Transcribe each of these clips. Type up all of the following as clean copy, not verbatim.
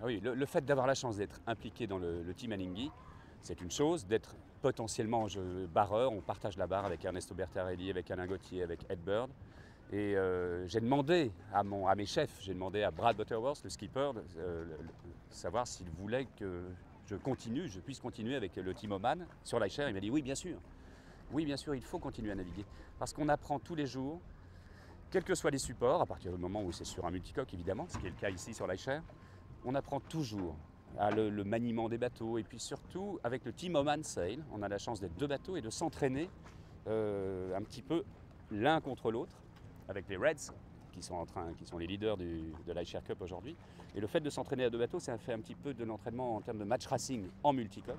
Oui, le fait d'avoir la chance d'être impliqué dans le team Alinghi, c'est une chose, d'être potentiellement barreur, on partage la barre avec Ernesto Bertarelli, avec Alain Gauthier, avec Ed Bird. Et j'ai demandé à mes chefs, j'ai demandé à Brad Butterworth, le skipper, savoir s'il voulait que je puisse continuer avec le Team Oman sur l'Aïcher. Il m'a dit oui, bien sûr. Oui, bien sûr, il faut continuer à naviguer. Parce qu'on apprend tous les jours, quels que soient les supports, à partir du moment où c'est sur un multicoque évidemment, ce qui est le cas ici sur l'Aïcher, on apprend toujours le maniement des bateaux. Et puis surtout, avec le Team Oman Sail, on a la chance d'être deux bateaux et de s'entraîner un petit peu l'un contre l'autre, avec les Reds, qui sont les leaders de l'Aïcher Cup aujourd'hui. Et le fait de s'entraîner à deux bateaux, ça fait un petit peu de l'entraînement en termes de match racing en multicoque.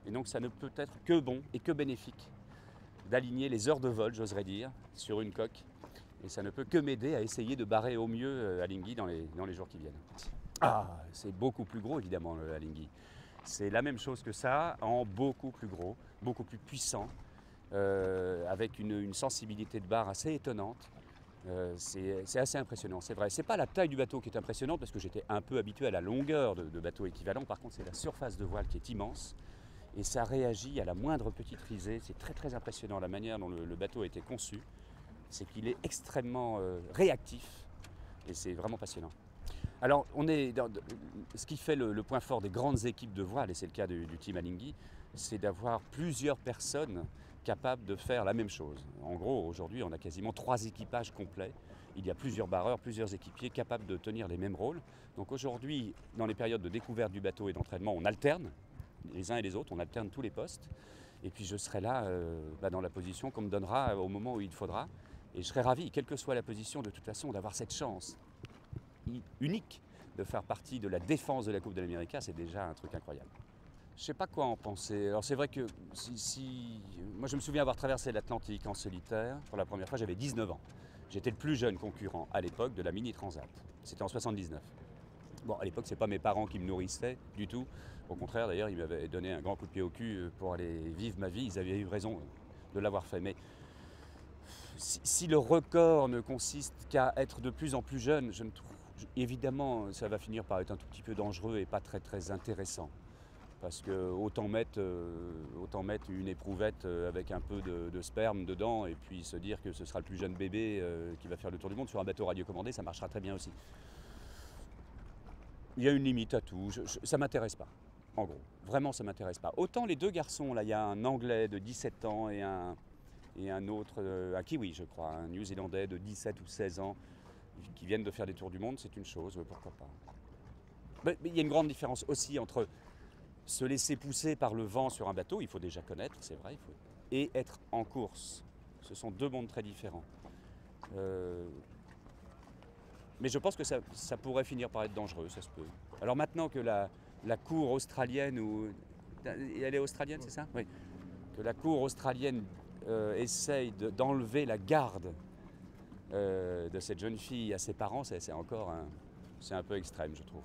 Et donc ça ne peut être que bon et que bénéfique d'aligner les heures de vol, j'oserais dire, sur une coque. Et ça ne peut que m'aider à essayer de barrer au mieux Alinghi dans les jours qui viennent. Ah, c'est beaucoup plus gros évidemment le Alinghi. C'est la même chose que ça, en beaucoup plus gros, beaucoup plus puissant, avec une sensibilité de barre assez étonnante. C'est assez impressionnant, c'est vrai. C'est pas la taille du bateau qui est impressionnante, parce que j'étais un peu habitué à la longueur de bateaux équivalents. Par contre, c'est la surface de voile qui est immense. Et ça réagit à la moindre petite risée. C'est très très impressionnant la manière dont le bateau a été conçu. C'est qu'il est extrêmement réactif et c'est vraiment passionnant. Alors, ce qui fait le point fort des grandes équipes de voile, et c'est le cas du Team Alinghi, c'est d'avoir plusieurs personnes capables de faire la même chose. En gros, aujourd'hui, on a quasiment 3 équipages complets. Il y a plusieurs barreurs, plusieurs équipiers capables de tenir les mêmes rôles. Donc aujourd'hui, dans les périodes de découverte du bateau et d'entraînement, on alterne les uns et les autres, on alterne tous les postes. Et puis je serai là dans la position qu'on me donnera au moment où il faudra. Et je serai ravi, quelle que soit la position, de toute façon, d'avoir cette chance unique de faire partie de la défense de la Coupe de l'Amérique. C'est déjà un truc incroyable. Je ne sais pas quoi en penser. Alors c'est vrai que moi je me souviens avoir traversé l'Atlantique en solitaire pour la première fois, j'avais 19 ans. J'étais le plus jeune concurrent à l'époque de la Mini Transat. C'était en 79. Bon, à l'époque, ce n'est pas mes parents qui me nourrissaient du tout. Au contraire, d'ailleurs, ils m'avaient donné un grand coup de pied au cul pour aller vivre ma vie. Ils avaient eu raison de l'avoir fait. Mais si le record ne consiste qu'à être de plus en plus jeune, évidemment, ça va finir par être un tout petit peu dangereux et pas très très intéressant. Parce que autant mettre une éprouvette avec un peu de sperme dedans et puis se dire que ce sera le plus jeune bébé qui va faire le tour du monde sur un bateau radiocommandé, ça marchera très bien aussi. Il y a une limite à tout, ça ne m'intéresse pas, en gros. Vraiment, ça ne m'intéresse pas. Autant les deux garçons, là, il y a un Anglais de 17 ans et un autre, un Kiwi, je crois, un New-Zélandais de 17 ou 16 ans, qui viennent de faire des tours du monde, c'est une chose, pourquoi pas. Mais il y a une grande différence aussi entre se laisser pousser par le vent sur un bateau, il faut déjà connaître, c'est vrai, et être en course. Ce sont deux mondes très différents. Mais je pense que ça pourrait finir par être dangereux, ça se peut. Alors maintenant que la cour australienne, elle est australienne, c'est ça? Oui. Que la cour australienne essaye d'enlever la garde de cette jeune fille à ses parents, c'est un peu extrême, je trouve.